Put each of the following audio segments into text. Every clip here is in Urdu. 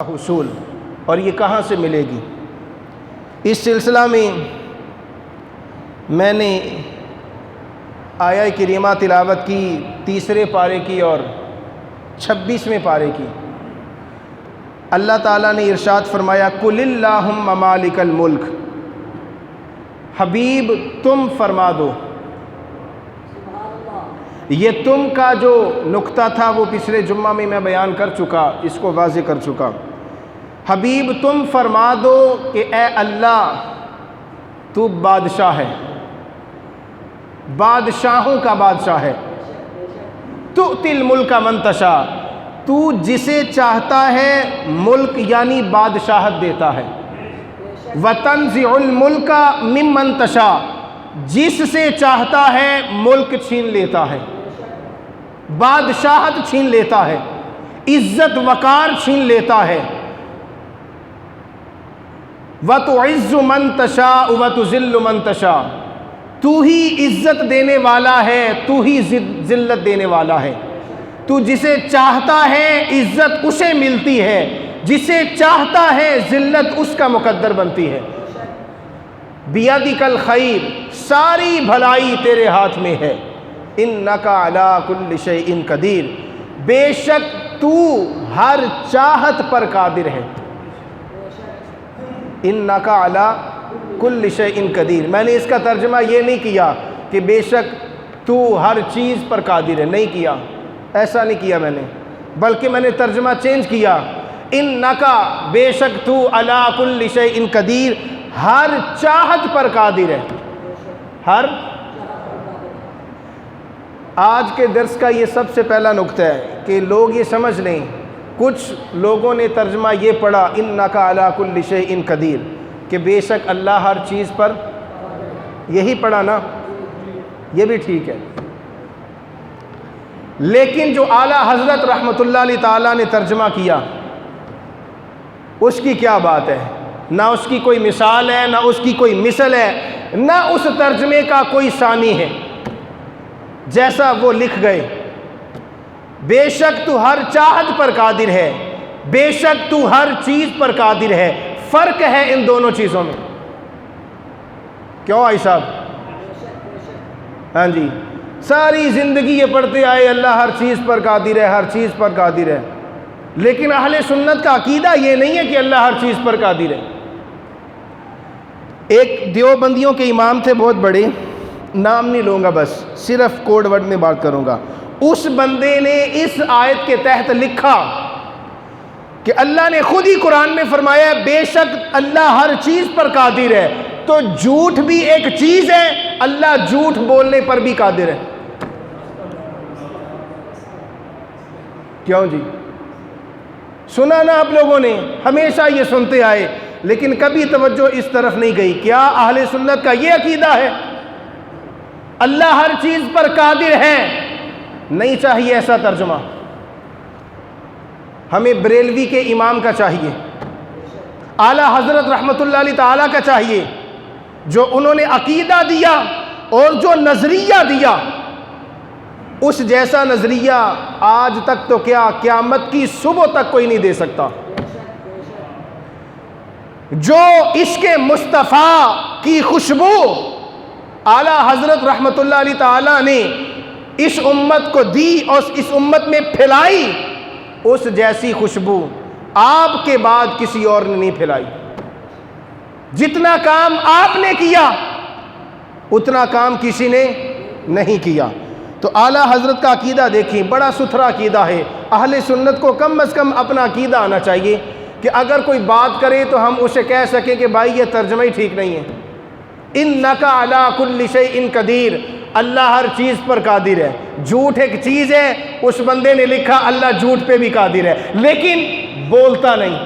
حصول اور یہ کہاں سے ملے گی؟ اس سلسلہ میں نے آیہ کریمہ تلاوت کی 3 پارے کی اور 26ویں پارے کی۔ اللہ تعالیٰ نے ارشاد فرمایا قُلِ اللہم مالک الملک، حبیب تم فرما دو۔ یہ تم کا جو نقطہ تھا وہ پچھلے جمعہ میں بیان کر چکا، اس کو واضح کر چکا۔ حبیب تم فرما دو کہ اے اللہ تو بادشاہ ہے، بادشاہوں کا بادشاہ ہے۔ تؤتی الملک من تشاء، تو جسے چاہتا ہے ملک یعنی بادشاہت دیتا ہے۔ وتنزع الملک ممن تشاء، جس سے چاہتا ہے ملک چھین لیتا ہے، بادشاہت چھین لیتا ہے، عزت وقار چھین لیتا ہے۔ وتعز من تشاء وتذل من تشاء، تو ہی عزت دینے والا ہے، تو ہی ذلت دینے والا ہے۔ تو جسے چاہتا ہے عزت اسے ملتی ہے، جسے چاہتا ہے ذلت اس کا مقدر بنتی ہے۔ بیدک الخیر، ساری بھلائی تیرے ہاتھ میں ہے۔ انک علی کل شیء قدیر، بے شک تو ہر چاہت پر قادر ہے۔ انک علی کل شیء قدیر، میں نے اس کا ترجمہ یہ نہیں کیا کہ بے شک تو ہر چیز پر قادر ہے، نہیں کیا، ایسا نہیں کیا میں نے، بلکہ میں نے ترجمہ چینج کیا، انک بے شک تو علی کل شیء قدیر، ہر چاہت پر قادر ہے، ہر۔ آج کے درس کا یہ سب سے پہلا نقطہ ہے کہ لوگ یہ سمجھ لیں، کچھ لوگوں نے ترجمہ یہ پڑھا انک علی کل شیء قدیر کہ بے شک اللہ ہر چیز پر، یہی پڑھا نا، یہ بھی ٹھیک ہے، لیکن جو اعلیٰ حضرت رحمۃ اللہ علیہ تعالیٰ نے ترجمہ کیا اس کی کیا بات ہے؟ نہ اس کی کوئی مثال ہے، نہ اس کی کوئی مثل ہے، نہ اس ترجمے کا کوئی ثانی ہے، جیسا وہ لکھ گئے۔ بے شک تو ہر چاہت پر قادر ہے، بے شک تو ہر چیز پر قادر ہے، فرق ہے ان دونوں چیزوں میں۔ کیوں آئی صاحب؟ ہاں جی، ساری زندگی یہ پڑھتے آئے اللہ ہر چیز پر قادر ہے، ہر چیز پر قادر ہے، لیکن اہل سنت کا عقیدہ یہ نہیں ہے کہ اللہ ہر چیز پر قادر ہے۔ ایک دیوبندیوں کے امام تھے بہت بڑے، نام نہیں لوں گا، بس صرف کوڈ ورڈ میں بات کروں گا۔ اس بندے نے اس آیت کے تحت لکھا کہ اللہ نے خود ہی قرآن میں فرمایا بے شک اللہ ہر چیز پر قادر ہے، تو جھوٹ بھی ایک چیز ہے، اللہ جھوٹ بولنے پر بھی قادر ہے۔ کیوں جی؟ سنا نا آپ لوگوں نے، ہمیشہ یہ سنتے آئے، لیکن کبھی توجہ اس طرف نہیں گئی۔ کیا اہل سنت کا یہ عقیدہ ہے اللہ ہر چیز پر قادر ہے؟ نہیں چاہیے ایسا ترجمہ، ہمیں بریلوی کے امام کا چاہیے، اعلیٰ حضرت رحمۃ اللہ علیہ تعالیٰ کا چاہیے، جو انہوں نے عقیدہ دیا اور جو نظریہ دیا، اس جیسا نظریہ آج تک تو کیا قیامت کی صبح تک کوئی نہیں دے سکتا۔ جو عشق مصطفیٰ کی خوشبو اعلیٰ حضرت رحمۃ اللہ علیہ تعالیٰ نے اس امت کو دی اور اس امت میں پھیلائی، اس جیسی خوشبو آپ کے بعد کسی اور نے نہیں پھیلائی۔ جتنا کام آپ نے کیا اتنا کام کسی نے نہیں کیا۔ تو اعلیٰ حضرت کا عقیدہ دیکھیں، بڑا ستھرا عقیدہ ہے۔ اہل سنت کو کم از کم اپنا عقیدہ آنا چاہیے کہ اگر کوئی بات کرے تو ہم اسے کہہ سکیں کہ بھائی یہ ترجمہ ہی ٹھیک نہیں ہے۔ انک علی کل شیء قدیر، اللہ ہر چیز پر قادر ہے۔ جھوٹ ایک چیز ہے، اس بندے نے لکھا اللہ جھوٹ پہ بھی قادر ہے، لیکن بولتا نہیں،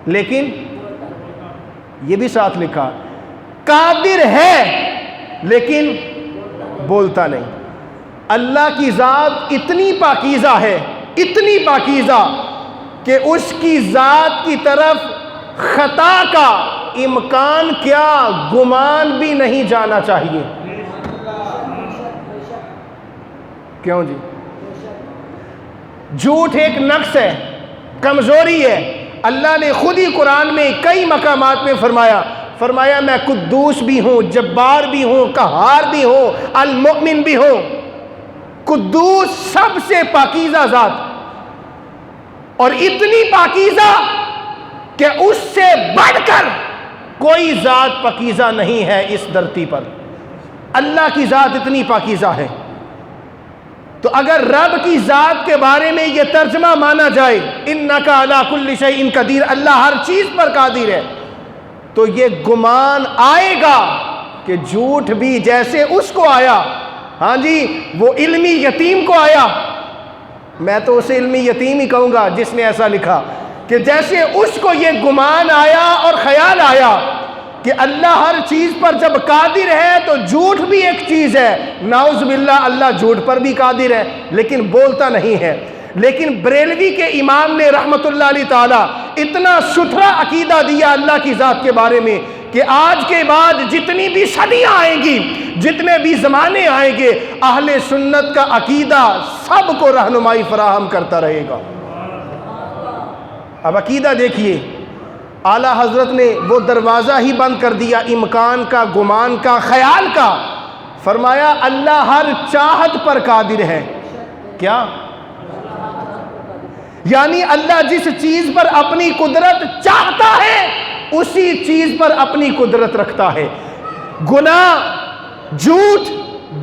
لیکن یہ بھی ساتھ لکھا قادر ہے لیکن بولتا نہیں۔ اللہ کی ذات اتنی پاکیزہ ہے، اتنی پاکیزہ کہ اس کی ذات کی طرف خطا کا امکان کیا گمان بھی نہیں جانا چاہیے۔ کیوں جی؟ جھوٹ ایک نقص ہے، کمزوری ہے۔ اللہ نے خود ہی قرآن میں کئی مقامات میں فرمایا میں قدوس بھی ہوں، جبار بھی ہوں، قہار بھی ہوں، المؤمن بھی ہوں۔ قدوس سب سے پاکیزہ ذات، اور اتنی پاکیزہ کہ اس سے بڑھ کر کوئی ذات پاکیزہ نہیں ہے اس دھرتی پر۔ اللہ کی ذات اتنی پاکیزہ ہے۔ تو اگر رب کی ذات کے بارے میں یہ ترجمہ مانا جائے انک علی کل شیء قدیر، اللہ ہر چیز پر قادر ہے، تو یہ گمان آئے گا کہ جھوٹ بھی جیسے اس کو آیا، ہاں جی وہ علمی یتیم کو آیا، میں تو اسے علمی یتیم ہی کہوں گا جس نے ایسا لکھا، کہ جیسے اس کو یہ گمان آیا اور خیال آیا کہ اللہ ہر چیز پر جب قادر ہے تو جھوٹ بھی ایک چیز ہے، نعوذ باللہ اللہ جھوٹ پر بھی قادر ہے لیکن بولتا نہیں ہے۔ لیکن بریلوی کے امام نے رحمت اللہ علیہ تعالی اتنا ستھرا عقیدہ دیا اللہ کی ذات کے بارے میں کہ آج کے بعد جتنی بھی صدیاں آئیں گی، جتنے بھی زمانے آئیں گے، اہل سنت کا عقیدہ سب کو رہنمائی فراہم کرتا رہے گا۔ اب عقیدہ دیکھیے، اعلیٰ حضرت نے وہ دروازہ ہی بند کر دیا امکان کا، گمان کا، خیال کا۔ فرمایا اللہ ہر چاہت پر قادر ہے۔ کیا؟ یعنی اللہ جس چیز پر اپنی قدرت چاہتا ہے اسی چیز پر اپنی قدرت رکھتا ہے۔ گناہ، جھوٹ،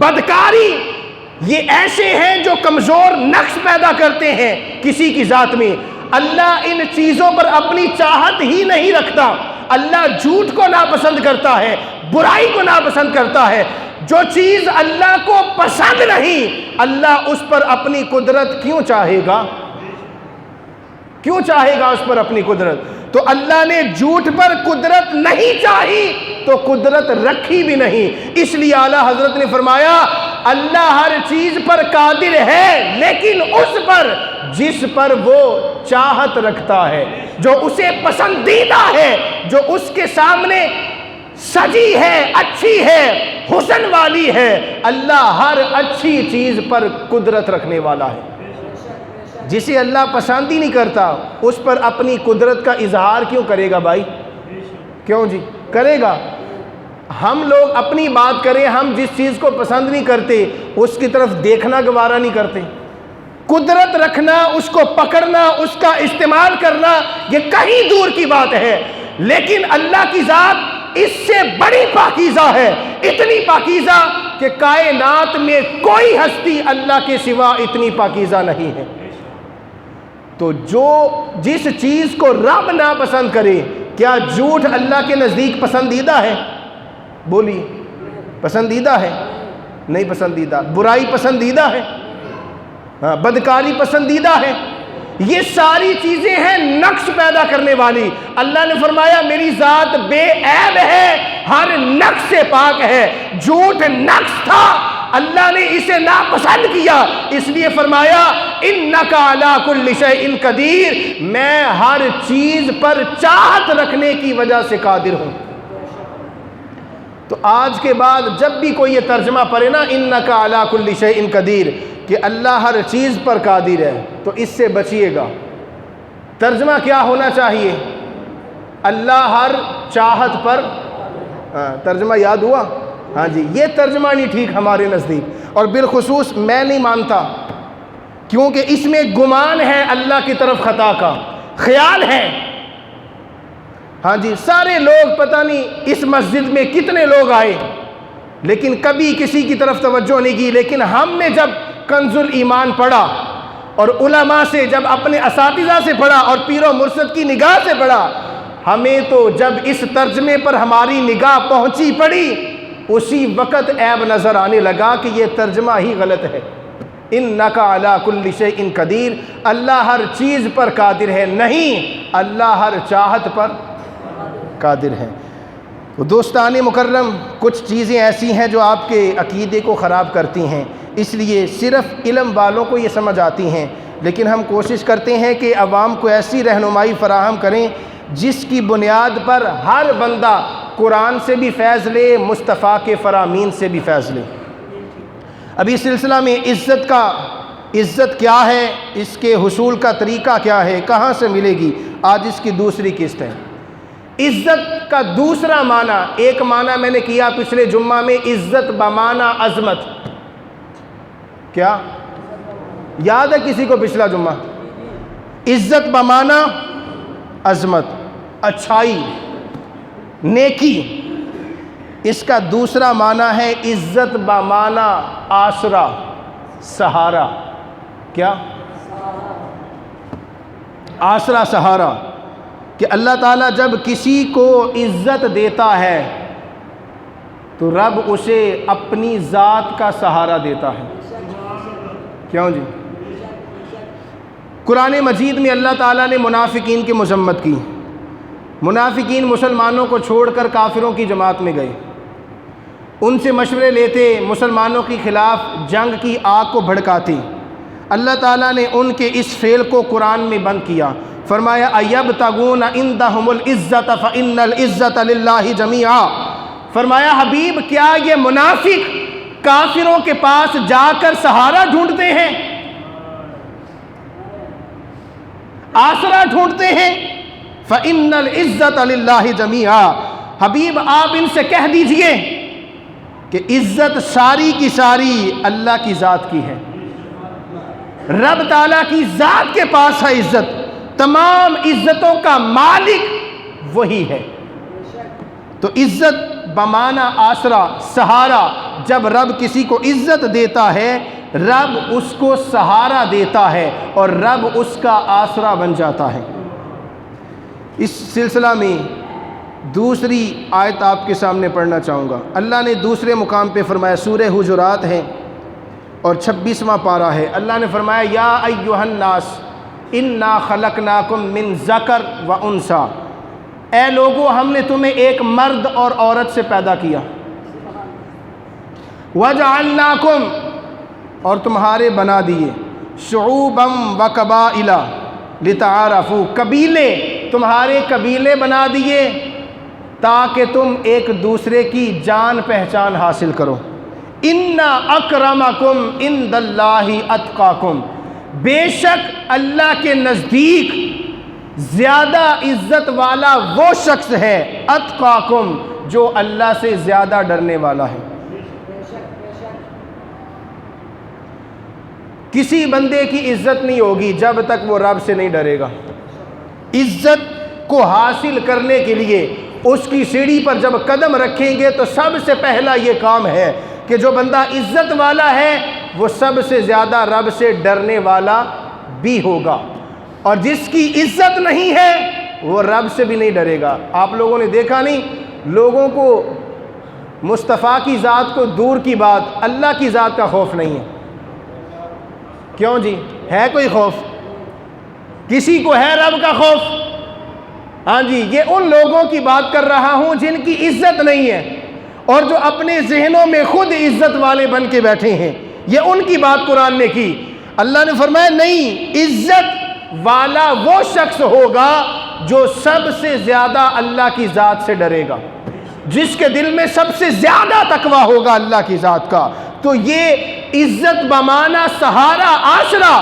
بدکاری یہ ایسے ہیں جو کمزور نقص پیدا کرتے ہیں کسی کی ذات میں۔ اللہ ان چیزوں پر اپنی چاہت ہی نہیں رکھتا۔ اللہ جھوٹ کو ناپسند کرتا ہے، برائی کو ناپسند کرتا ہے۔ جو چیز اللہ کو پسند نہیں، اللہ اس پر اپنی قدرت کیوں چاہے گا؟ کیوں چاہے گا اس پر اپنی قدرت؟ تو اللہ نے جھوٹ پر قدرت نہیں چاہی تو قدرت رکھی بھی نہیں۔ اس لیے اعلیٰ حضرت نے فرمایا اللہ ہر چیز پر قادر ہے لیکن اس پر جس پر وہ چاہت رکھتا ہے، جو اسے پسندیدہ ہے، جو اس کے سامنے سجی ہے، اچھی ہے، حسن والی ہے۔ اللہ ہر اچھی چیز پر قدرت رکھنے والا ہے۔ جسے اللہ پسند ہی نہیں کرتا اس پر اپنی قدرت کا اظہار کیوں کرے گا بھائی؟ کیوں جی کرے گا؟ ہم لوگ اپنی بات کریں، ہم جس چیز کو پسند نہیں کرتے اس کی طرف دیکھنا گوارا نہیں کرتے۔ قدرت رکھنا، اس کو پکڑنا، اس کا استعمال کرنا یہ کہیں دور کی بات ہے، لیکن اللہ کی ذات اس سے بڑی پاکیزہ ہے، اتنی پاکیزہ کہ کائنات میں کوئی ہستی اللہ کے سوا اتنی پاکیزہ نہیں ہے۔ تو جو جس چیز کو رب ناپسند کرے، کیا جھوٹ اللہ کے نزدیک پسندیدہ ہے؟ بولیے، پسندیدہ ہے؟ نہیں پسندیدہ۔ برائی پسندیدہ ہے؟ ہاں، بدکاری پسندیدہ ہے؟ یہ ساری چیزیں ہیں نقص پیدا کرنے والی۔ اللہ نے فرمایا میری ذات بے عیب ہے، ہر نقص سے پاک ہے۔ جھوٹ نقص تھا، اللہ نے اسے ناپسند کیا، اس لیے فرمایا انک علی کل شیء قدیر، میں ہر چیز پر چاہت رکھنے کی وجہ سے قادر ہوں۔ تو آج کے بعد جب بھی کوئی یہ ترجمہ پڑھے نا انک علی کل شیء قدیر کہ اللہ ہر چیز پر قادر ہے، تو اس سے بچیے گا۔ ترجمہ کیا ہونا چاہیے؟ اللہ ہر چاہت پر، ترجمہ یاد ہوا؟ ہاں جی، یہ ترجمہ نہیں ٹھیک ہمارے نزدیک، اور بالخصوص میں نہیں مانتا، کیونکہ اس میں گمان ہے اللہ کی طرف خطا کا، خیال ہے۔ ہاں جی، سارے لوگ پتہ نہیں اس مسجد میں کتنے لوگ آئے لیکن کبھی کسی کی طرف توجہ نہیں کی، لیکن ہم نے جب کنز الایمان پڑھا اور علماء سے جب اپنے اساتذہ سے پڑھا اور پیر و مرشد کی نگاہ سے پڑھا، ہمیں تو جب اس ترجمے پر ہماری نگاہ پہنچی پڑی اسی وقت عیب نظر آنے لگا کہ یہ ترجمہ ہی غلط ہے۔ انک علی کل شیء قدیر، اللہ ہر چیز پر قادر ہے، نہیں، اللہ ہر چاہت پر قادر ہے۔ دوستان مکرم، کچھ چیزیں ایسی ہیں جو آپ کے عقیدے کو خراب کرتی ہیں، اس لیے صرف علم والوں کو یہ سمجھ آتی ہیں، لیکن ہم کوشش کرتے ہیں کہ عوام کو ایسی رہنمائی فراہم کریں جس کی بنیاد پر ہر بندہ قرآن سے بھی فیض لے، مصطفیٰ کے فرامین سے بھی فیض لے۔ ابھی سلسلہ میں عزت کا عزت کیا ہے، اس کے حصول کا طریقہ کیا ہے، کہاں سے ملے گی، آج اس کی دوسری قسط ہے۔ عزت کا دوسرا معنی، ایک معنی میں نے کیا پچھلے جمعہ میں، عزت بمعنی عظمت، کیا یاد ہے کسی کو پچھلا جمعہ؟ عزت بمعنی عظمت، اچھائی، نیکی۔ اس کا دوسرا معنی ہے عزت بمعنی آسرا، سہارا، کیا؟ آسرا، سہارا، کہ اللہ تعالیٰ جب کسی کو عزت دیتا ہے تو رب اسے اپنی ذات کا سہارا دیتا ہے۔ کیوں جی؟ قرآن مجید میں اللہ تعالیٰ نے منافقین کی مذمت کی۔ منافقین مسلمانوں کو چھوڑ کر کافروں کی جماعت میں گئے، ان سے مشورے لیتے، مسلمانوں کے خلاف جنگ کی آگ کو بھڑکاتے۔ اللہ تعالیٰ نے ان کے اس فعل کو قرآن میں بند کیا، فرمایا ایبتغون عندہم العزت فإن العزت للہ جمیعا۔ فرمایا حبیب کیا یہ منافق کافروں کے پاس جا کر سہارا ڈھونڈتے ہیں، آسرا ڈھونڈتے ہیں؟ فإن العزت للہ جمیعا، حبیب آپ ان سے کہہ دیجئے کہ عزت ساری کی ساری اللہ کی ذات کی ہے، رب تعالیٰ کی ذات کے پاس ہے عزت، تمام عزتوں کا مالک وہی ہے۔ تو عزت بمعنی آسرا، سہارا، جب رب کسی کو عزت دیتا ہے رب اس کو سہارا دیتا ہے اور رب اس کا آسرا بن جاتا ہے۔ اس سلسلہ میں دوسری آیت آپ کے سامنے پڑھنا چاہوں گا۔ اللہ نے دوسرے مقام پہ فرمایا، سورہ حجرات ہے اور 26واں پارہ ہے، اللہ نے فرمایا یا ایھا الناس انا خلقناکم من ذکر و انثی، اے لوگو ہم نے تمہیں ایک مرد اور عورت سے پیدا کیا، وجعلناکم، اور تمہارے بنا دیے، شعوبا و قبائل لتعارفوا، قبیلے، تمہارے قبیلے بنا دیے تاکہ تم ایک دوسرے کی جان پہچان حاصل کرو۔ ان اکرمکم عند اللہ اتقاکم، بے شک اللہ کے نزدیک زیادہ عزت والا وہ شخص ہے، اتقاکم، جو اللہ سے زیادہ ڈرنے والا ہے۔ کسی بندے کی عزت نہیں ہوگی جب تک وہ رب سے نہیں ڈرے گا۔ عزت کو حاصل کرنے کے لیے اس کی سیڑھی پر جب قدم رکھیں گے تو سب سے پہلا یہ کام ہے کہ جو بندہ عزت والا ہے وہ سب سے زیادہ رب سے ڈرنے والا بھی ہوگا، اور جس کی عزت نہیں ہے وہ رب سے بھی نہیں ڈرے گا۔ آپ لوگوں نے دیکھا نہیں، لوگوں کو مصطفیٰ کی ذات کو دور کی بات، اللہ کی ذات کا خوف نہیں ہے۔ کیوں جی؟ ہے کوئی خوف؟ کسی کو ہے رب کا خوف؟ ہاں جی، یہ ان لوگوں کی بات کر رہا ہوں جن کی عزت نہیں ہے اور جو اپنے ذہنوں میں خود عزت والے بن کے بیٹھے ہیں، یہ ان کی بات قرآن نے کی۔ اللہ نے فرمایا نہیں، عزت والا وہ شخص ہوگا جو سب سے زیادہ اللہ کی ذات سے ڈرے گا، جس کے دل میں سب سے زیادہ تقویٰ ہوگا اللہ کی ذات کا۔ تو یہ عزت بمعنی سہارا، آسرا،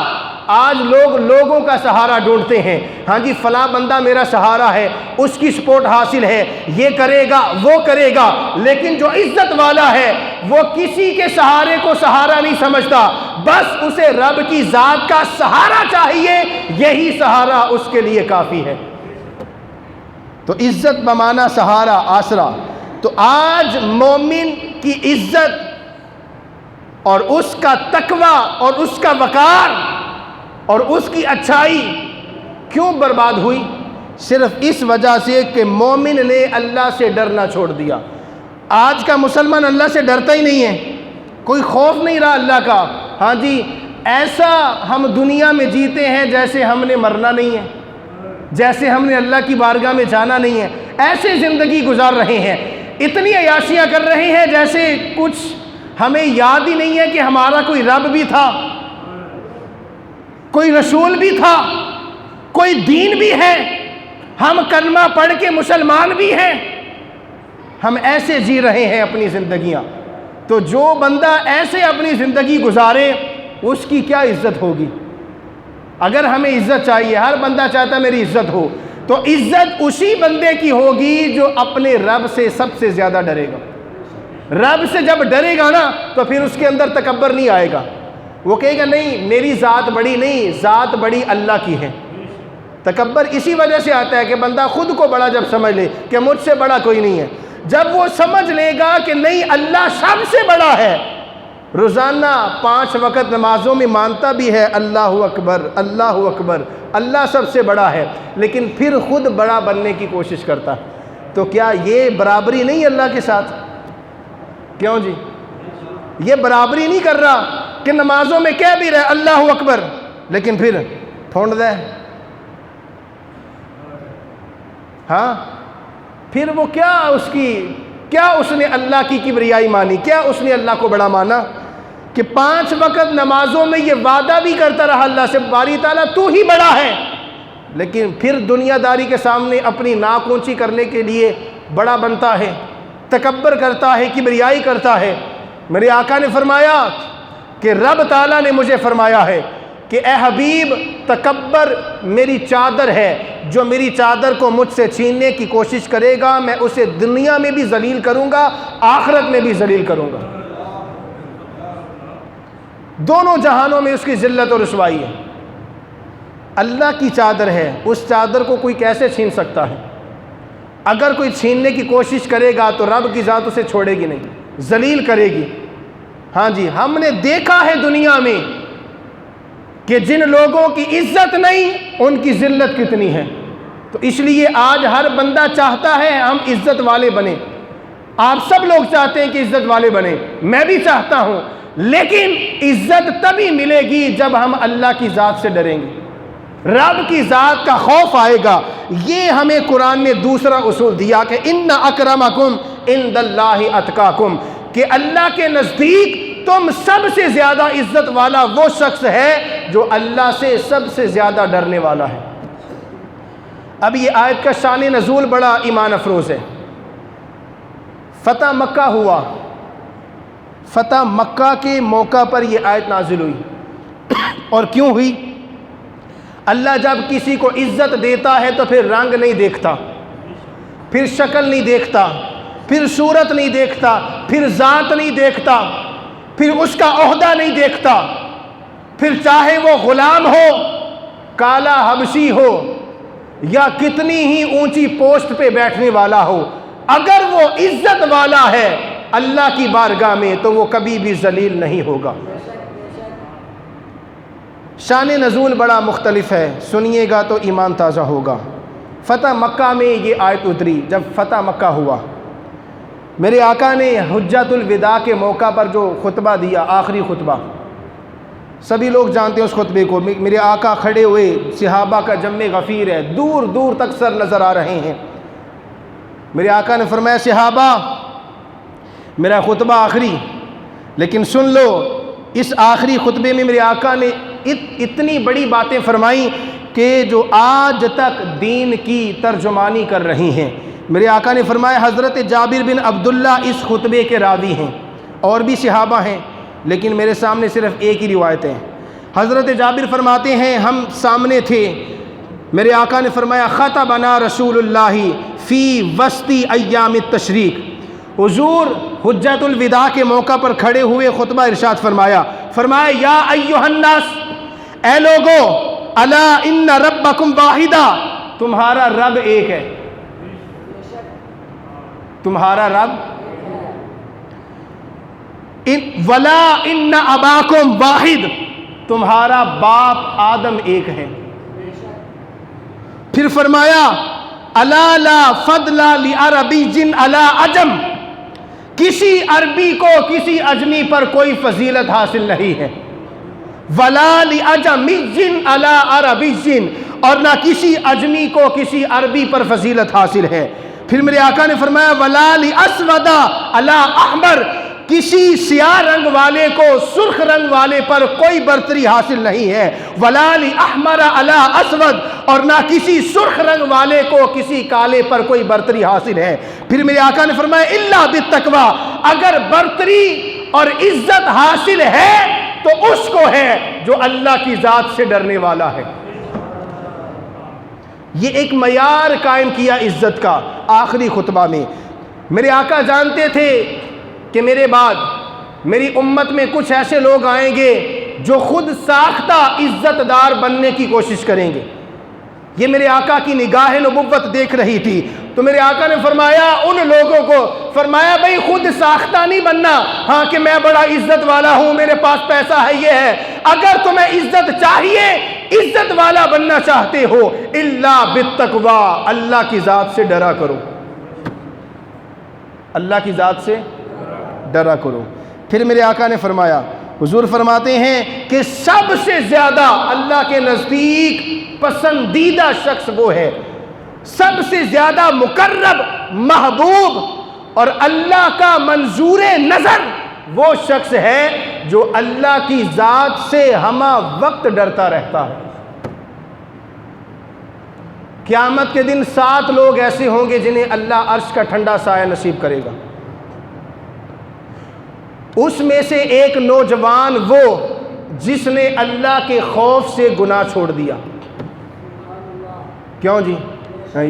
آج لوگ لوگوں کا سہارا ڈھونڈتے ہیں، ہاں جی فلاں بندہ میرا سہارا ہے، اس کی سپورٹ حاصل ہے، یہ کرے گا وہ کرے گا، لیکن جو عزت والا ہے وہ کسی کے سہارے کو سہارا نہیں سمجھتا، بس اسے رب کی ذات کا سہارا چاہیے، یہی سہارا اس کے لیے کافی ہے۔ تو عزت بمعنی سہارا، آسرا۔ تو آج مومن کی عزت اور اس کا تقویٰ اور اس کا وقار اور اس کی اچھائی کیوں برباد ہوئی؟ صرف اس وجہ سے کہ مومن نے اللہ سے ڈرنا چھوڑ دیا۔ آج کا مسلمان اللہ سے ڈرتا ہی نہیں ہے، کوئی خوف نہیں رہا اللہ کا۔ ہاں جی، ایسا ہم دنیا میں جیتے ہیں جیسے ہم نے مرنا نہیں ہے، جیسے ہم نے اللہ کی بارگاہ میں جانا نہیں ہے، ایسے زندگی گزار رہے ہیں، اتنی عیاشیاں کر رہے ہیں جیسے کچھ ہمیں یاد ہی نہیں ہے کہ ہمارا کوئی رب بھی تھا، کوئی رسول بھی تھا، کوئی دین بھی ہے، ہم کلمہ پڑھ کے مسلمان بھی ہیں، ہم ایسے جی رہے ہیں اپنی زندگیاں۔ تو جو بندہ ایسے اپنی زندگی گزارے اس کی کیا عزت ہوگی؟ اگر ہمیں عزت چاہیے، ہر بندہ چاہتا ہے میری عزت ہو، تو عزت اسی بندے کی ہوگی جو اپنے رب سے سب سے زیادہ ڈرے گا۔ رب سے جب ڈرے گا نا تو پھر اس کے اندر تکبر نہیں آئے گا، وہ کہے گا نہیں میری ذات بڑی نہیں، ذات بڑی اللہ کی ہے۔ تکبر اسی وجہ سے آتا ہے کہ بندہ خود کو بڑا جب سمجھ لے کہ مجھ سے بڑا کوئی نہیں ہے، جب وہ سمجھ لے گا کہ نہیں اللہ سب سے بڑا ہے، روزانہ 5 وقت نمازوں میں مانتا بھی ہے اللہ اکبر اللہ اکبر، اللہ سب سے بڑا ہے، لیکن پھر خود بڑا بننے کی کوشش کرتا ہے، تو کیا یہ برابری نہیں اللہ کے ساتھ؟ کیوں جی؟ یہ برابری نہیں کر رہا کہ نمازوں میں کہہ بھی رہے اللہ اکبر لیکن پھر پھونڈ دے، ہاں پھر وہ کیا اس نے اللہ کی کبریائی مانی، کیا اس نے اللہ کو بڑا مانا کہ 5 وقت نمازوں میں یہ وعدہ بھی کرتا رہا اللہ سے باری تعالیٰ تو ہی بڑا ہے، لیکن پھر دنیا داری کے سامنے اپنی ناک اونچی کرنے کے لیے بڑا بنتا ہے، تکبر کرتا ہے، کبریائی کرتا ہے۔ میرے آقا نے فرمایا کہ رب تعالیٰ نے مجھے فرمایا ہے کہ اے حبیب تکبر میری چادر ہے، جو میری چادر کو مجھ سے چھیننے کی کوشش کرے گا میں اسے دنیا میں بھی ذلیل کروں گا، آخرت میں بھی ذلیل کروں گا، دونوں جہانوں میں اس کی ذلت اور رسوائی ہے۔ اللہ کی چادر ہے، اس چادر کو کوئی کیسے چھین سکتا ہے؟ اگر کوئی چھیننے کی کوشش کرے گا تو رب کی ذات اسے چھوڑے گی نہیں، ذلیل کرے گی۔ ہاں جی، ہم نے دیکھا ہے دنیا میں کہ جن لوگوں کی عزت نہیں ان کی ذلت کتنی ہے، تو اس لیے آج ہر بندہ چاہتا ہے ہم عزت والے بنیں، آپ سب لوگ چاہتے ہیں کہ عزت والے بنیں، میں بھی چاہتا ہوں، لیکن عزت تبھی ملے گی جب ہم اللہ کی ذات سے ڈریں گے، رب کی ذات کا خوف آئے گا۔ یہ ہمیں قرآن نے دوسرا اصول دیا کہ ان اکرمکم عند اللہ اتقاکم، کہ اللہ کے نزدیک تم سب سے زیادہ عزت والا وہ شخص ہے جو اللہ سے سب سے زیادہ ڈرنے والا ہے۔ اب یہ آیت کا شان نزول بڑا ایمان افروز ہے۔ فتح مکہ ہوا، فتح مکہ کے موقع پر یہ آیت نازل ہوئی، اور کیوں ہوئی؟ اللہ جب کسی کو عزت دیتا ہے تو پھر رنگ نہیں دیکھتا، پھر شکل نہیں دیکھتا، پھر صورت نہیں دیکھتا، پھر ذات نہیں دیکھتا، پھر اس کا عہدہ نہیں دیکھتا، پھر چاہے وہ غلام ہو، کالا حبشی ہو، یا کتنی ہی اونچی پوسٹ پہ بیٹھنے والا ہو، اگر وہ عزت والا ہے اللہ کی بارگاہ میں تو وہ کبھی بھی ذلیل نہیں ہوگا۔ شان نزول بڑا مختلف ہے، سنیے گا تو ایمان تازہ ہوگا۔ فتح مکہ میں یہ آیت اتری، جب فتح مکہ ہوا، میرے آقا نے حجۃ الوداع کے موقع پر جو خطبہ دیا، آخری خطبہ، سبھی لوگ جانتے ہیں اس خطبے کو، میرے آقا کھڑے ہوئے، صحابہ کا جمع غفیر ہے، دور دور تک سر نظر آ رہے ہیں، میرے آقا نے فرمایا صحابہ میرا خطبہ آخری، لیکن سن لو، اس آخری خطبے میں میرے آقا نے اتنی بڑی باتیں فرمائیں کہ جو آج تک دین کی ترجمانی کر رہی ہیں۔ میرے آقا نے فرمایا حضرت جابر بن عبداللہ اس خطبے کے راوی ہیں، اور بھی صحابہ ہیں لیکن میرے سامنے صرف ایک ہی روایت ہے۔ حضرت جابر فرماتے ہیں ہم سامنے تھے، میرے آقا نے فرمایا خطبنا رسول اللہ فی وسط ایام التشریق، حضور حجۃ الوداع کے موقع پر کھڑے ہوئے خطبہ ارشاد فرمایا یا ایھا الناس، اے لوگو، الا ان ربکم واحدا، تمہارا رب ایک ہے، تمہارا رب، ولا ان اباکم واحد، تمہارا باپ آدم ایک ہے۔ پھر فرمایا الا لا فضل لعربی علی عجم، کسی عربی کو کسی اجمی پر کوئی فضیلت حاصل نہیں ہے، ولا لعجمی علی عربی، اور نہ کسی اجمی کو کسی عربی پر فضیلت حاصل ہے۔ پھر میرے آقا نے فرمایا ولا لاسود علی احمر، کسی سیاہ رنگ والے کو سرخ رنگ والے پر کوئی برتری حاصل نہیں ہے، ولا لاحمر علی اسود، اور نہ کسی سرخ رنگ والے کو کسی کالے پر کوئی برتری حاصل ہے۔ پھر میرے آقا نے فرمایا الا بالتقوی، اگر برتری اور عزت حاصل ہے تو اس کو ہے جو اللہ کی ذات سے ڈرنے والا ہے۔ یہ ایک معیار قائم کیا عزت کا۔ آخری خطبہ میں میرے آقا جانتے تھے کہ میرے بعد میری امت میں کچھ ایسے لوگ آئیں گے جو خود ساختہ عزت دار بننے کی کوشش کریں گے۔ یہ میرے آقا کی نگاہ نبوت دیکھ رہی تھی، تو میرے آقا نے فرمایا ان لوگوں کو، فرمایا بھئی خود ساختہ نہیں بننا، ہاں کہ میں بڑا عزت والا ہوں، میرے پاس پیسہ ہے، یہ ہے۔ اگر تمہیں عزت چاہیے، عزت والا بننا چاہتے ہو، الا بالتقوی، اللہ کی ذات سے ڈرا کرو، اللہ کی ذات سے ڈرا کرو۔ پھر میرے آقا نے فرمایا، حضور فرماتے ہیں کہ سب سے زیادہ اللہ کے نزدیک پسندیدہ شخص وہ ہے، سب سے زیادہ مقرب، محبوب اور اللہ کا منظور نظر وہ شخص ہے جو اللہ کی ذات سے ہمہ وقت ڈرتا رہتا ہے۔ قیامت کے دن 7 لوگ ایسے ہوں گے جنہیں اللہ عرش کا ٹھنڈا سایہ نصیب کرے گا۔ اس میں سے ایک نوجوان وہ جس نے اللہ کے خوف سے گناہ چھوڑ دیا۔ کیوں جی؟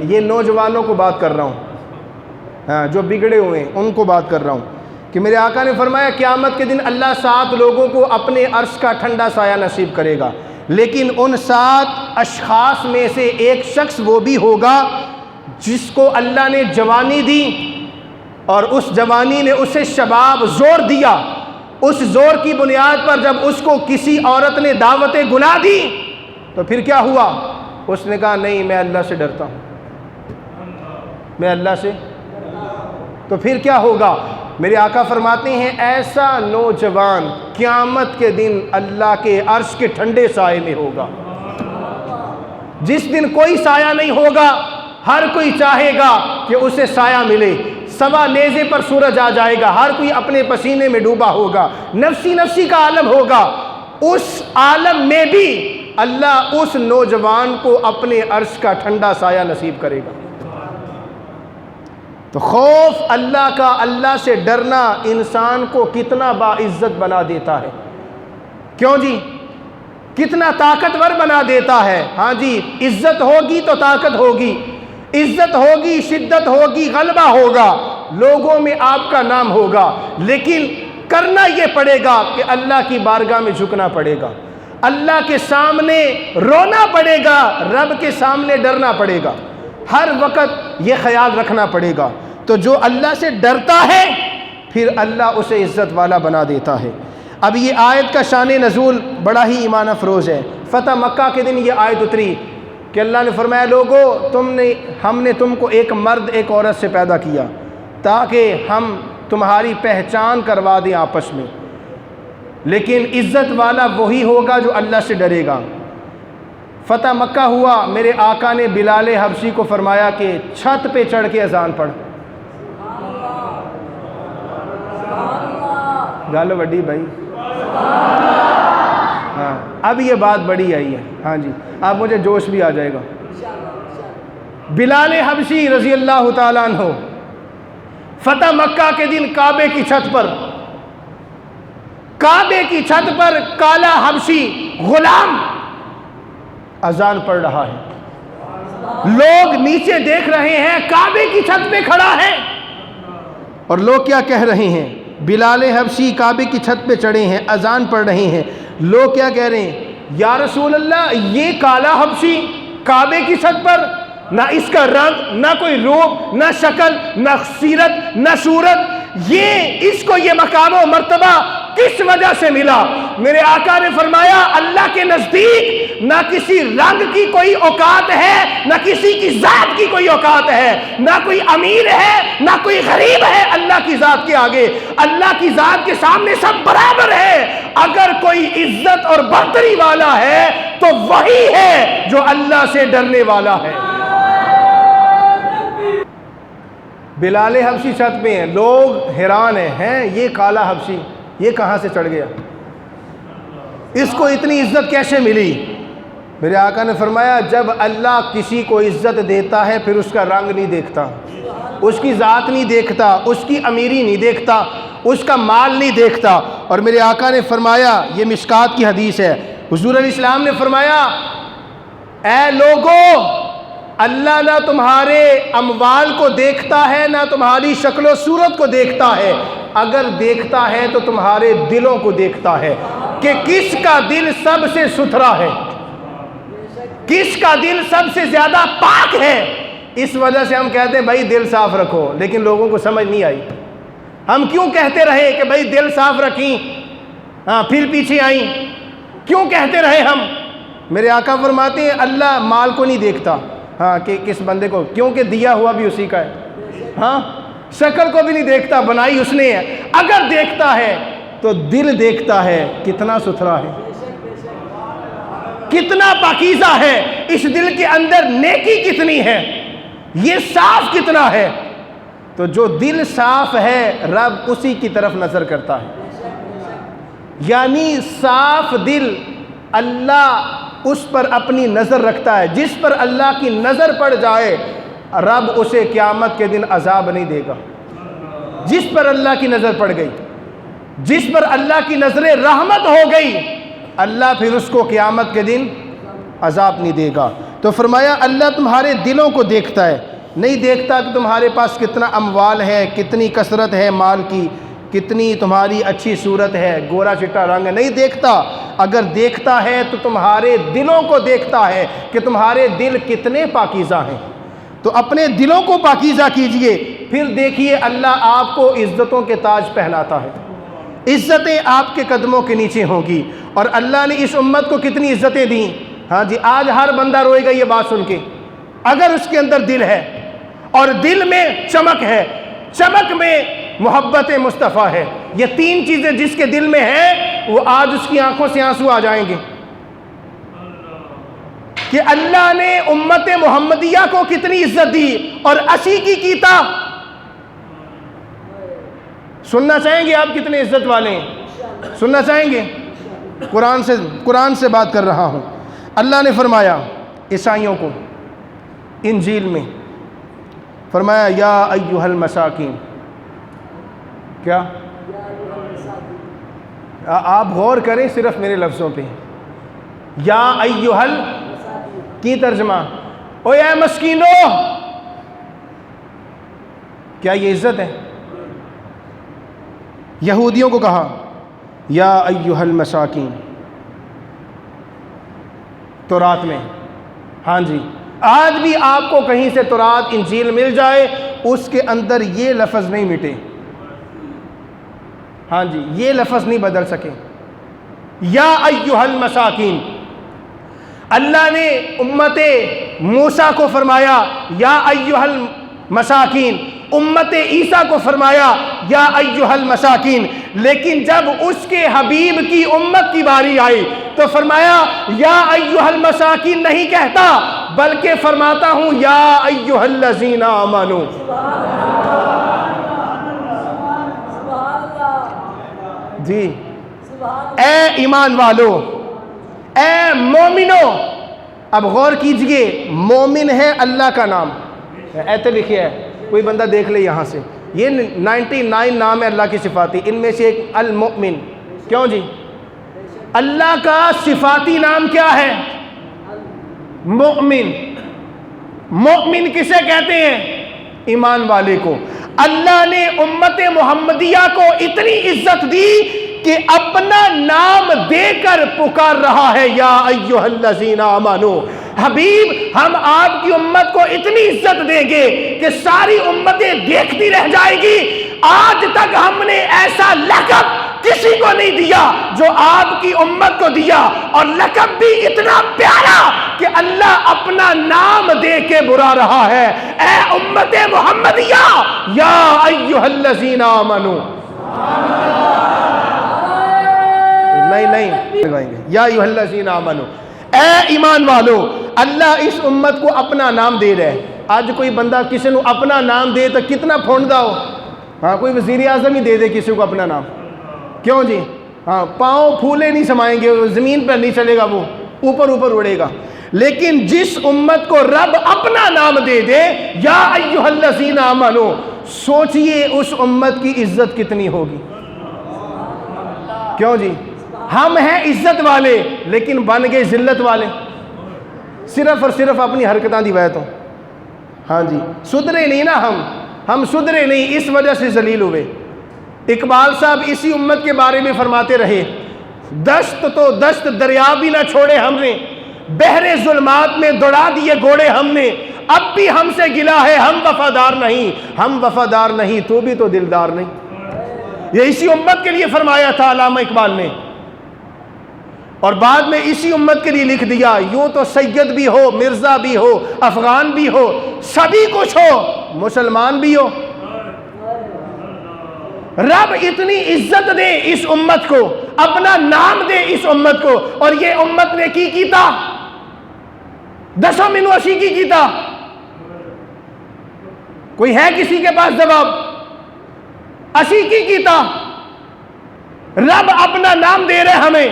یہ نوجوانوں کو بات کر رہا ہوں، جو بگڑے ہوئے ہیں ان کو بات کر رہا ہوں کہ میرے آقا نے فرمایا قیامت کے دن اللہ 7 لوگوں کو اپنے عرش کا ٹھنڈا سایہ نصیب کرے گا، لیکن ان 7 اشخاص میں سے ایک شخص وہ بھی ہوگا جس کو اللہ نے جوانی دی اور اس جوانی نے اسے شباب زور دیا، اس زور کی بنیاد پر جب اس کو کسی عورت نے دعوت گناہ دی تو پھر کیا ہوا؟ اس نے کہا نہیں میں اللہ سے ڈرتا ہوں، میں اللہ سے۔ تو پھر کیا ہوگا؟ میرے آقا فرماتے ہیں ایسا نوجوان قیامت کے دن اللہ کے عرش کے ٹھنڈے سائے میں ہوگا، جس دن کوئی سایہ نہیں ہوگا، ہر کوئی چاہے گا کہ اسے سایہ ملے، سوا نیزے پر سورج آ جائے گا، ہر کوئی اپنے پسینے میں ڈوبا ہوگا، نفسی نفسی کا عالم ہوگا۔ اس عالم میں بھی اللہ اس نوجوان کو اپنے عرش کا ٹھنڈا سایہ نصیب کرے گا۔ تو خوف اللہ کا، اللہ سے ڈرنا انسان کو کتنا باعزت بنا دیتا ہے، کیوں جی؟ کتنا طاقتور بنا دیتا ہے۔ ہاں جی، عزت ہوگی تو طاقت ہوگی، عزت ہوگی، شدت ہوگی، غلبہ ہوگا، لوگوں میں آپ کا نام ہوگا، لیکن کرنا یہ پڑے گا کہ اللہ کی بارگاہ میں جھکنا پڑے گا، اللہ کے سامنے رونا پڑے گا، رب کے سامنے ڈرنا پڑے گا، ہر وقت یہ خیال رکھنا پڑے گا۔ تو جو اللہ سے ڈرتا ہے پھر اللہ اسے عزت والا بنا دیتا ہے۔ اب یہ آیت کا شان نزول بڑا ہی ایمان افروز ہے۔ فتح مکہ کے دن یہ آیت اتری کہ اللہ نے فرمایا لوگو ہم نے تم کو ایک مرد ایک عورت سے پیدا کیا تاکہ ہم تمہاری پہچان کروا دیں آپس میں، لیکن عزت والا وہی ہوگا جو اللہ سے ڈرے گا۔ فتح مکہ ہوا، میرے آقا نے بلال حبشی کو فرمایا کہ چھت پہ چڑھ کے اذان پڑھ۔ گالو بڑی بھائی، ہاں اب یہ بات بڑی آئی ہے، ہاں جی اب مجھے جوش بھی آ جائے گا۔ بلال حبشی رضی اللہ تعالیٰ عنہ فتح مکہ کے دن کعبے کی چھت پر کالا حبشی غلام اذان پڑھ رہا ہے، لوگ نیچے دیکھ رہے ہیں، کعبے کی چھت پہ کھڑا ہے، اور لوگ کیا کہہ رہے ہیں؟ بلال حبشی کعبے کی چھت پہ چڑھے ہیں، اذان پڑھ رہے ہیں، لوگ کیا کہہ رہے ہیں؟ یا رسول اللہ یہ کالا حبشی کعبے کی چھت پر، نہ اس کا رنگ، نہ کوئی روپ، نہ شکل، نہ سیرت، نہ صورت، اس کو یہ مقام و مرتبہ کس وجہ سے ملا؟ میرے آقا نے فرمایا اللہ کے نزدیک نہ کسی رنگ کی کوئی اوقات ہے، نہ کسی کی ذات کی کوئی اوقات ہے، نہ کوئی امیر ہے، نہ کوئی غریب ہے اللہ کی ذات کے آگے، اللہ کی ذات کے سامنے سب برابر ہے۔ اگر کوئی عزت اور برتری والا ہے تو وہی ہے جو اللہ سے ڈرنے والا ہے۔ بلال حبشی چھت میں ہیں، لوگ حیران ہیں یہ کالا حبشی یہ کہاں سے چڑھ گیا، اس کو اتنی عزت کیسے ملی؟ میرے آقا نے فرمایا جب اللہ کسی کو عزت دیتا ہے پھر اس کا رنگ نہیں دیکھتا، اس کی ذات نہیں دیکھتا، اس کی امیری نہیں دیکھتا، اس کا مال نہیں دیکھتا، اور میرے آقا نے فرمایا، یہ مشکات کی حدیث ہے، حضور علیہ السلام نے فرمایا اے لوگو، اللہ نہ تمہارے اموال کو دیکھتا ہے نہ تمہاری شکل و صورت کو دیکھتا ہے، اگر دیکھتا ہے تو تمہارے دلوں کو دیکھتا ہے کہ کس کا دل سب سے ستھرا ہے، کس کا دل سب سے زیادہ پاک ہے۔ اس وجہ سے ہم کہتے ہیں بھائی دل صاف رکھو، لیکن لوگوں کو سمجھ نہیں آئی۔ ہم کیوں کہتے رہے کہ بھائی دل صاف رکھیں، پھر پیچھے آئیں، کیوں کہتے رہے ہم؟ میرے آقا فرماتے ہیں اللہ مال کو نہیں دیکھتا، کہ کس بندے کو، کیونکہ دیا ہوا بھی اسی کا ہے، شکل کو بھی نہیں دیکھتا، بنائی اس نے ہے، اگر دیکھتا ہے تو دل دیکھتا ہے کتنا ستھرا ہے، کتنا پاکیزہ ہے، اس دل کے اندر نیکی کتنی ہے، یہ صاف کتنا ہے۔ تو جو دل صاف ہے رب اسی کی طرف نظر کرتا ہے، یعنی صاف دل اللہ اس پر اپنی نظر رکھتا ہے، جس پر اللہ کی نظر پڑ جائے رب اسے قیامت کے دن عذاب نہیں دے گا۔ جس پر اللہ کی نظر پڑ گئی، جس پر اللہ کی نظر رحمت ہو گئی، اللہ پھر اس کو قیامت کے دن عذاب نہیں دے گا۔ تو فرمایا اللہ تمہارے دلوں کو دیکھتا ہے، نہیں دیکھتا کہ تمہارے پاس کتنا اموال ہے، کتنی کثرت ہے مال کی، کتنی تمہاری اچھی صورت ہے، گورا چٹا رنگ ہے، نہیں دیکھتا۔ اگر دیکھتا ہے تو تمہارے دلوں کو دیکھتا ہے کہ تمہارے دل کتنے پاکیزہ ہیں۔ تو اپنے دلوں کو پاکیزہ کیجئے، پھر دیکھیے اللہ آپ کو عزتوں کے تاج پہناتا ہے، عزتیں آپ کے قدموں کے نیچے ہوں گی۔ اور اللہ نے اس امت کو کتنی عزتیں دیں، آج ہر بندہ روئے گا یہ بات سن کے، اگر اس کے اندر دل ہے اور دل میں چمک ہے، چمک میں محبت مصطفیٰ ہے، یہ تین چیزیں جس کے دل میں ہیں وہ آج اس کی آنکھوں سے آنسو آ جائیں گے کہ اللہ نے امت محمدیہ کو کتنی عزت دی اور اسی کی کیتا۔ سننا چاہیں گے آپ کتنے عزت والے ہیں؟ سننا چاہیں گے؟ قرآن سے بات کر رہا ہوں۔ اللہ نے فرمایا عیسائیوں کو انجیل میں، فرمایا یا ایھا المساکین، کیا؟ آپ غور کریں صرف میرے لفظوں پہ، یا ایھا کی ترجمہ، او اے مسکینو، کیا یہ عزت ہے؟ یہودیوں کو کہا یا ایھا المساکین تورات میں، جی آج بھی آپ کو کہیں سے تورات انجیل مل جائے اس کے اندر یہ لفظ نہیں مٹے، جی یہ لفظ نہیں بدل سکے، یا ایھا المساکین۔ اللہ نے امت موسیٰ کو فرمایا یا ایھا المساکین، امت عیسیٰ کو فرمایا یا ایھا المساکین، لیکن جب اس کے حبیب کی امت کی باری آئی تو فرمایا یا ایھا المساکین نہیں کہتا، بلکہ فرماتا ہوں یا ایھا الذین آمنوا۔ جی اے ایمان والو، اے مومنو۔ اب غور کیجئے، مومن ہے اللہ کا نام، ایسے لکھے ہے، کوئی بندہ دیکھ لے یہاں سے، یہ 99 نام ہے اللہ کی صفاتی، ان میں سے ایک المؤمن۔ کیوں جی؟ اللہ کا صفاتی نام کیا ہے؟ مؤمن۔ مؤمن کسے کہتے ہیں؟ ایمان والے کو۔ اللہ نے امت محمدیہ کو اتنی عزت دی کہ اپنا نام دے کر پکار رہا ہے یا ایھا الذین آمنوا۔ حبیب ہم آپ کی امت کو اتنی عزت دیں گے کہ ساری امتیں دیکھتی رہ جائے گی، آج تک ہم نے ایسا لقب کسی کو نہیں دیا جو آپ کی امت کو دیا، اور لقب بھی اتنا پیارا کہ اللہ اپنا نام دے کے بلا رہا ہے، اے امت محمدیہ یا ایھا الذین آمنوا۔ نہیں یا ایھا الذین آمنوا، اے ایمان والو۔ اللہ اس امت کو اپنا نام دے رہے ہیں۔ آج کوئی بندہ کسی کو اپنا نام دے تو کتنا پھونڈا ہو، کوئی وزیر اعظم ہی دے دے کسی کو اپنا نام، کیوں جی؟ پاؤں پھولے نہیں سمائیں گے، زمین پر نہیں چلے گا، وہ اوپر اڑے گا۔ لیکن جس امت کو رب اپنا نام دے دے یا ایھا الذین آمنوا، سوچئے اس امت کی عزت کتنی ہوگی۔ کیوں جی؟ ہم ہیں عزت والے لیکن بن گئے ذلت والے، صرف اور صرف اپنی حرکتاں دی وجہ تو۔ ہاں جی، سدھرے نہیں نا، ہم سدھرے نہیں، اس وجہ سے ذلیل ہوئے۔ اقبال صاحب اسی امت کے بارے میں فرماتے رہے، دشت تو دشت دریا بھی نہ چھوڑے ہم نے، بحر ظلمات میں دوڑا دیے گھوڑے ہم نے، اب بھی ہم سے گلا ہے ہم وفادار نہیں، ہم وفادار نہیں تو بھی تو دلدار نہیں۔ یہ اسی امت کے لیے فرمایا تھا علامہ اقبال نے، اور بعد میں اسی امت کے لیے لکھ دیا، یوں تو سید بھی ہو، مرزا بھی ہو، افغان بھی ہو، سبھی کچھ ہو، مسلمان بھی ہو۔ رب اتنی عزت دے اس امت کو، اپنا نام دے اس امت کو، اور یہ امت نے کی کیتا؟ دسو مینو اسی کی کیتا؟ کوئی ہے کسی کے پاس جواب؟ اسی کی کیتا؟ رب اپنا نام دے رہے ہمیں،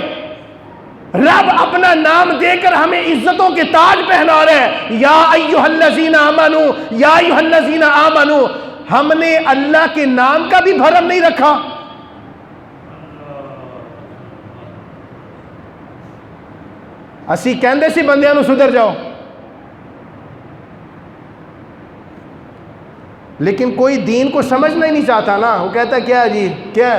رب اپنا نام دے کر ہمیں عزتوں کے تاج پہنا رہے ہیں۔ یا ایھا الذین آمنو، یا ایھا الذین آمنو، ہم نے اللہ کے نام کا بھی بھرم نہیں رکھا۔ اسی کہندے سی بندیاں نو سدھر جاؤ، لیکن کوئی دین کو سمجھنا ہی نہیں چاہتا نا، وہ کہتا ہے کیا جی، کیا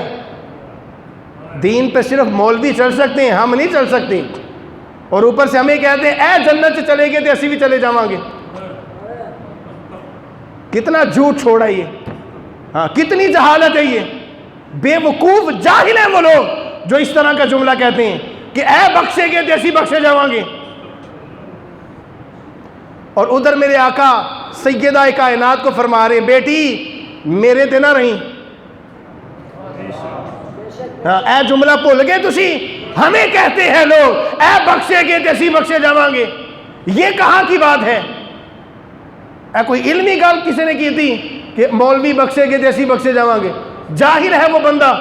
دین پہ صرف مولوی چل سکتے ہیں، ہم نہیں چل سکتے، اور اوپر سے ہمیں کہتے ہیں اے جنت سے چلے گئے تو اسی بھی چلے جاؤں گے۔ کتنا جھوٹ چھوڑا یہ، ہاں کتنی جہالت ہے، یہ بے وقوف جاہل ہیں وہ لوگ جو اس طرح کا جملہ کہتے ہیں کہ اے بخشے گئے تو اسی بخشے جاؤں گے۔ اور ادھر میرے آقا سیدہ کائنات کو فرما رہے، بیٹی میرے تے نہ رہیں، اے جملہ بھول گئے تسی، ہمیں کہتے ہیں لوگ اے بخشے گئے تے اسی بخشے جاؤں گے، یہ کہاں کی بات ہے؟ اے کوئی علمی گل کسی نے کی تھی کہ مولوی بخشے گئے تے اسی بخشے جاؤں گے؟ جاہل ہے وہ بندہ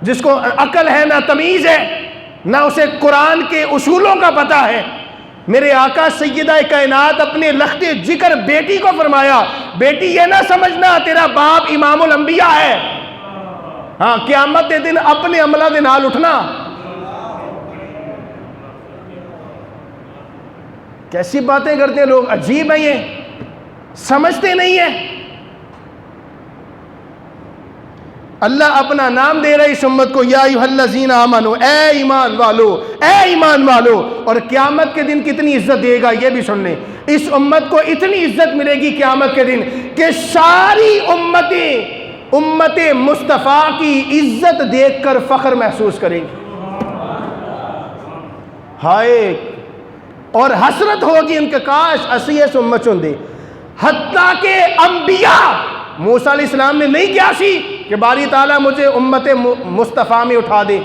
جس کو عقل ہے نہ تمیز ہے، نہ اسے قرآن کے اصولوں کا پتہ ہے۔ میرے آقا سیدہ کائنات اپنے لخت جگر بیٹی کو فرمایا، بیٹی یہ نہ سمجھنا تیرا باپ امام الانبیاء ہے، ہاں قیامت دے دن اپنے عملہ دے نال اٹھنا۔ کیسی باتیں کرتے ہیں لوگ، عجیب ہے، یہ سمجھتے نہیں ہیں۔ اللہ اپنا نام دے رہا ہے اس امت کو، یا ایھا الذین آمنو، اے ایمان والو، اے ایمان والو، اور قیامت کے دن کتنی عزت دے گا یہ بھی سن لیں۔ اس امت کو اتنی عزت ملے گی قیامت کے دن کہ ساری امتیں امت مصطفیٰ کی عزت دیکھ کر فخر محسوس کریں گی، ہائے، اور حسرت ہوگی ان کے کاش اسی اس امت چندے۔ حتیٰ کہ انبیاء، موسیٰ علیہ السلام نے نہیں کیا سی کہ باری تعالیٰ مجھے امت مصطفیٰ میں اٹھا دے،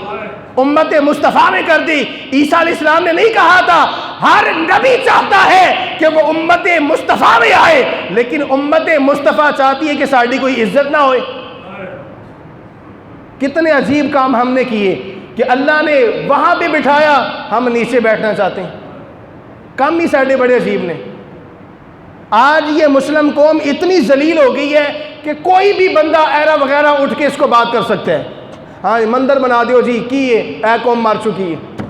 امت مصطفیٰ میں کر دی۔ عیسیٰ علیہ السلام نے نہیں کہا تھا، ہر نبی چاہتا ہے کہ وہ امت مصطفیٰ میں آئے، لیکن امت مصطفیٰ چاہتی ہے کہ ساڑھی کوئی عزت نہ ہوئے۔ کتنے عجیب کام ہم نے کیے کہ اللہ نے وہاں پہ بٹھایا، ہم نیچے بیٹھنا چاہتے ہیں۔ کم ہی ساڑھے بڑے عجیب نے۔ آج یہ مسلم قوم اتنی ذلیل ہو گئی ہے کہ کوئی بھی بندہ ایرا وغیرہ اٹھ کے اس کو بات کر سکتا ہے، ہاں مندر بنا دیو جی کی اے قوم مار چکی ہے،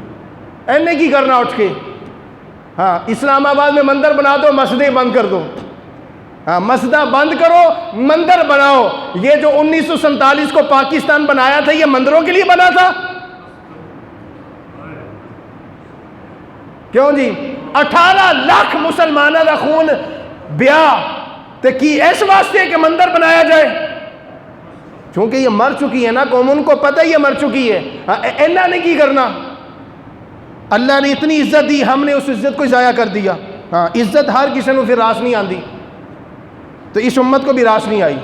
اینے کی کرنا اٹھ کے، ہاں اسلام آباد میں مندر بنا دو، مسجدیں بند کر دو، ہاں مسجدہ بند کرو، مندر بناؤ۔ یہ جو 1947 کو پاکستان بنایا تھا یہ مندروں کے لیے بنا تھا؟ کیوں جی 18 لاکھ مسلمانہ دا خون بیاہ تے کی اس واسطے کہ مندر بنایا جائے؟ چونکہ یہ مر چکی ہے نا قوم، ان کو پتہ یہ مر چکی ہے، اینا نے کی کرنا۔ اللہ نے اتنی عزت دی، ہم نے اس عزت کو ضائع کر دیا۔ ہاں عزت ہر کسی نے پھر راس نہیں آندی، تو اس امت کو بھی راس نہیں آئی۔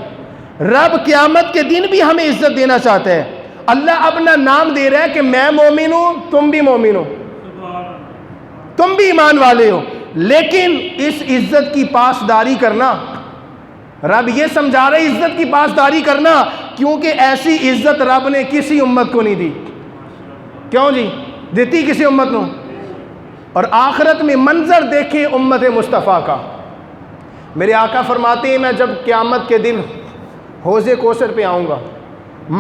رب قیامت کے دن بھی ہمیں عزت دینا چاہتا ہے۔ اللہ اپنا نام دے رہا ہے کہ میں مومن ہوں، تم بھی مومن ہو، تم بھی ایمان والے ہو، لیکن اس عزت کی پاسداری کرنا، رب یہ سمجھا رہے عزت کی پاسداری کرنا، کیونکہ ایسی عزت رب نے کسی امت کو نہیں دی۔ کیوں جی دیتی کسی امت کو؟ اور آخرت میں منظر دیکھیں امت مصطفیٰ کا۔ میرے آقا فرماتے ہیں میں جب قیامت کے دن حوض کوثر پہ آؤں گا،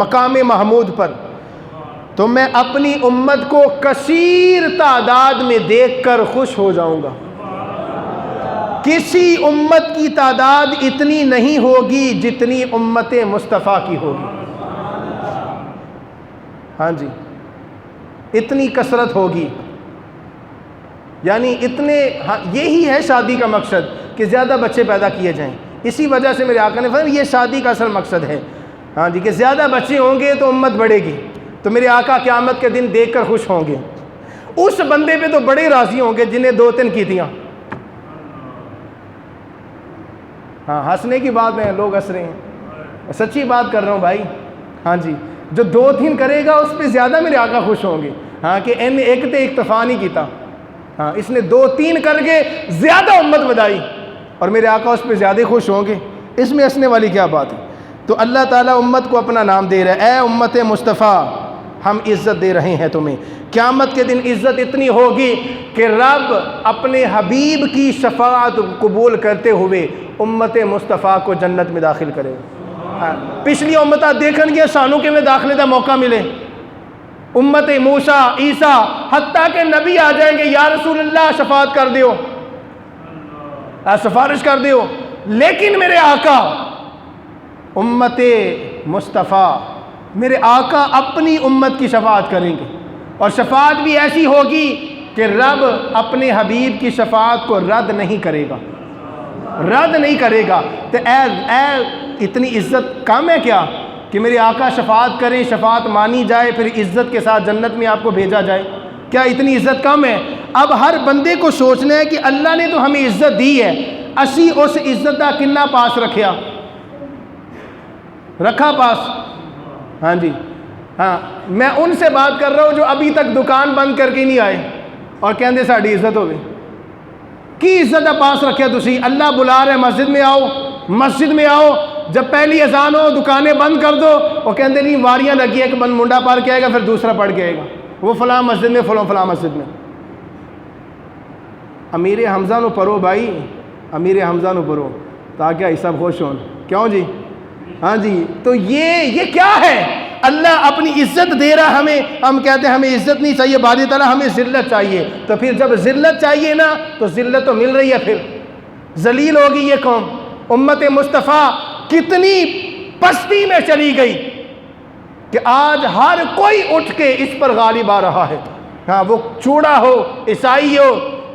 مقام محمود پر، تو میں اپنی امت کو کثیر تعداد میں دیکھ کر خوش ہو جاؤں گا۔ کسی امت کی تعداد اتنی نہیں ہوگی جتنی امت مصطفیٰ کی ہوگی۔ ہاں جی، اتنی کثرت ہوگی، یعنی اتنے، ہاں یہی ہے شادی کا مقصد کہ زیادہ بچے پیدا کیے جائیں۔ اسی وجہ سے میرے آقا نے فرمایا یہ شادی کا اصل مقصد ہے، ہاں جی، کہ زیادہ بچے ہوں گے تو امت بڑھے گی، تو میرے آقا قیامت کے دن دیکھ کر خوش ہوں گے۔ اس بندے پہ تو بڑے راضی ہوں گے جنہیں 2-3 کی دیا۔ ہاں ہنسنے کی بات ہے، لوگ ہنس رہے ہیں، سچی بات کر رہا ہوں بھائی۔ ہاں جی، جو 2-3 کرے گا اس پہ زیادہ میرے آقا خوش ہوں گے، ہاں کہ ان ایک تے اکتفا نہیں کیتا، ہاں اس نے 2-3 کر کے زیادہ امت بدائی اور میرے آقا اس پہ زیادہ خوش ہوں گے۔ اس میں ہنسنے والی کیا بات ہے؟ تو اللہ تعالیٰ امت کو اپنا نام دے رہا ہے، اے امت مصطفیٰ ہم عزت دے رہے ہیں تمہیں۔ قیامت کے دن عزت اتنی ہوگی کہ رب اپنے حبیب کی شفاعت قبول کرتے ہوئے امت مصطفیٰ کو جنت میں داخل کرے۔ پچھلی امتہ دیکھن گے سانوں کے میں داخلے کا موقع ملے، امت موسیٰ عیسیٰ حتیٰ کہ نبی آ جائیں گے، یا رسول اللہ شفاعت کر دیو، سفارش کر دیو، لیکن میرے آقا امت مصطفیٰ میرے آقا اپنی امت کی شفاعت کریں گے، اور شفاعت بھی ایسی ہوگی کہ رب اپنے حبیب کی شفاعت کو رد نہیں کرے گا، رد نہیں کرے گا۔ تو اے اتنی عزت کم ہے کیا کہ میرے آقا شفاعت کریں، شفاعت مانی جائے، پھر عزت کے ساتھ جنت میں آپ کو بھیجا جائے؟ کیا اتنی عزت کم ہے؟ اب ہر بندے کو سوچنا ہے کہ اللہ نے تو ہمیں عزت دی ہے، اسی اس عزت کا کنا پاس رکھا پاس؟ ہاں جی، ہاں میں ان سے بات کر رہا ہوں جو ابھی تک دکان بند کر کے نہیں آئے اور کہندے ساڑی عزت ہوگی کی عزت کا پاس رکھے تسی؟ اللہ بلا رہے مسجد میں آؤ، مسجد میں آؤ، جب پہلی اذان ہو دکانیں بند کر دو، وہ کہندے نہیں واریاں لگی ہے کہ بند منڈا پار کے آئے گا، پھر دوسرا پڑھ کے آئے گا، وہ فلاں مسجد میں فلاں مسجد میں۔ امیر حمزہ نو پڑھو بھائی، امیر حمزہ نو پڑھو تاکہ یہ سب خوش ہوں، کیوں جی؟ ہاں جی، تو یہ کیا ہے؟ اللہ اپنی عزت دے رہا ہمیں، ہم کہتے ہیں ہمیں عزت نہیں چاہیے، باری تعالیٰ ہمیں ذلت چاہیے، تو پھر جب ذلت چاہیے نا تو ذلت تو مل رہی ہے، پھر ذلیل ہوگی یہ قوم۔ امت مصطفیٰ کتنی پستی میں چلی گئی کہ آج ہر کوئی اٹھ کے اس پر غالب آ رہا ہے، ہاں وہ چوڑا ہو، عیسائی ہو،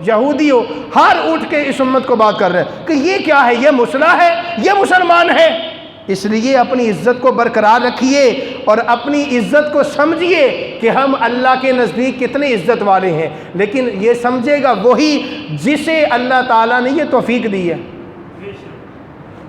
یہودی ہو، ہر اٹھ کے اس امت کو بات کر رہے ہیں کہ یہ کیا ہے، یہ مسلح ہے، یہ مسلمان ہے۔ اس لیے اپنی عزت کو برقرار رکھیے اور اپنی عزت کو سمجھیے کہ ہم اللہ کے نزدیک کتنے عزت والے ہیں، لیکن یہ سمجھے گا وہی جسے اللہ تعالیٰ نے یہ توفیق دی ہے،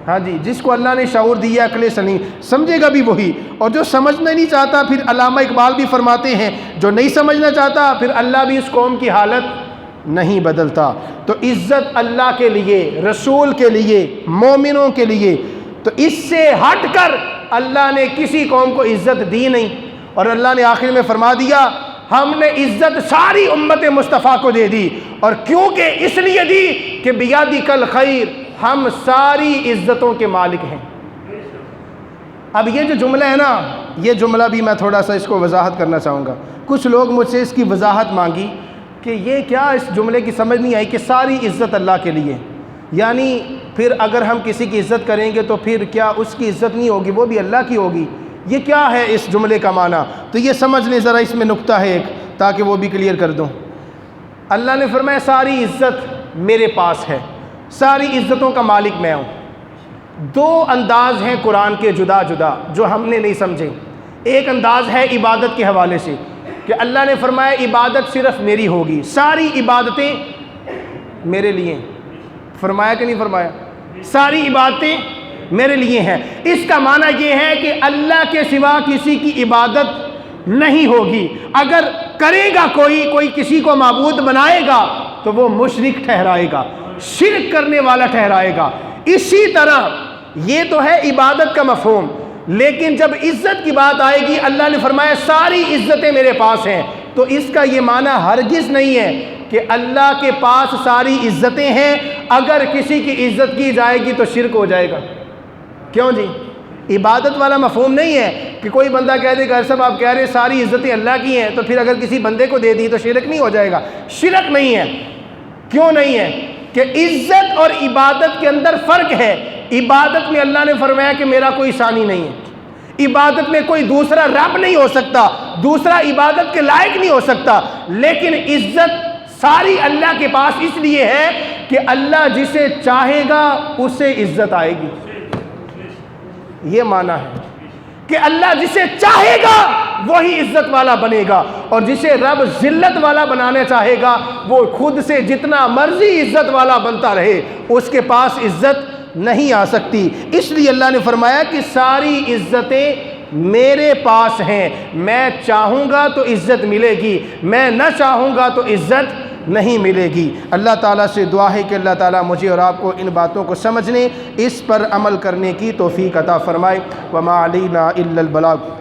ہاں جی، جس کو اللہ نے شعور دیا، عقل سلیم، سمجھے گا بھی وہی، اور جو سمجھنا نہیں چاہتا، پھر علامہ اقبال بھی فرماتے ہیں جو نہیں سمجھنا چاہتا پھر اللہ بھی اس قوم کی حالت نہیں بدلتا۔ تو عزت اللہ کے لیے، رسول کے لیے، مومنوں کے لیے، تو اس سے ہٹ کر اللہ نے کسی قوم کو عزت دی نہیں، اور اللہ نے آخر میں فرما دیا ہم نے عزت ساری امت مصطفیٰ کو دے دی، اور کیونکہ اس لیے دی کہ بیادک الخیر، ہم ساری عزتوں کے مالک ہیں۔ اب یہ جو جملہ ہے نا، یہ جملہ بھی میں تھوڑا سا اس کو وضاحت کرنا چاہوں گا۔ کچھ لوگ مجھ سے اس کی وضاحت مانگی کہ یہ کیا، اس جملے کی سمجھ نہیں آئی کہ ساری عزت اللہ کے لیے، یعنی پھر اگر ہم کسی کی عزت کریں گے تو پھر کیا اس کی عزت نہیں ہوگی، وہ بھی اللہ کی ہوگی؟ یہ کیا ہے اس جملے کا معنی؟ تو یہ سمجھ لیں ذرا، اس میں نکتہ ہے ایک، تاکہ وہ بھی کلیئر کر دوں۔ اللہ نے فرمایا ساری عزت میرے پاس ہے، ساری عزتوں کا مالک میں ہوں۔ دو انداز ہیں قرآن کے جدا جدا جو ہم نے نہیں سمجھے۔ ایک انداز ہے عبادت کے حوالے سے کہ اللہ نے فرمایا عبادت صرف میری ہوگی، ساری عبادتیں میرے لیے، فرمایا کہ نہیں فرمایا؟ ساری عبادتیں میرے لیے ہیں۔ اس کا معنی یہ ہے کہ اللہ کے سوا کسی کی عبادت نہیں ہوگی۔ اگر کرے گا کوئی کسی کو معبود بنائے گا تو وہ مشرک ٹھہرائے گا، شرک کرنے والا ٹھہرائے گا۔ اسی طرح یہ تو ہے عبادت کا مفہوم، لیکن جب عزت کی بات آئے گی اللہ نے فرمایا ساری عزتیں میرے پاس ہیں، تو اس کا یہ معنی ہرگز نہیں ہے کہ اللہ کے پاس ساری عزتیں ہیں، اگر کسی کی عزت کی جائے گی تو شرک ہو جائے گا۔ کیوں جی؟ عبادت والا مفہوم نہیں ہے کہ کوئی بندہ کہہ دے کہ صاحب آپ کہہ رہے ساری عزتیں اللہ کی ہیں، تو پھر اگر کسی بندے کو دے دی تو شرک نہیں ہو جائے گا؟ شرک نہیں ہے۔ کیوں نہیں ہے؟ کہ عزت اور عبادت کے اندر فرق ہے۔ عبادت میں اللہ نے فرمایا کہ میرا کوئی ثانی نہیں ہے، عبادت میں کوئی دوسرا رب نہیں ہو سکتا، دوسرا عبادت کے لائق نہیں ہو سکتا، لیکن عزت ساری اللہ کے پاس اس لیے ہے کہ اللہ جسے چاہے گا اسے عزت آئے گی۔ یہ معنی ہے کہ اللہ جسے چاہے گا وہی عزت والا بنے گا، اور جسے رب ذلت والا بنانا چاہے گا وہ خود سے جتنا مرضی عزت والا بنتا رہے اس کے پاس عزت نہیں آ سکتی۔ اس لیے اللہ نے فرمایا کہ ساری عزتیں میرے پاس ہیں، میں چاہوں گا تو عزت ملے گی، میں نہ چاہوں گا تو عزت نہیں ملے گی۔ اللہ تعالیٰ سے دعا ہے کہ اللہ تعالیٰ مجھے اور آپ کو ان باتوں کو سمجھنے، اس پر عمل کرنے کی توفیق عطا فرمائے۔ وما علینا الا البلاغ۔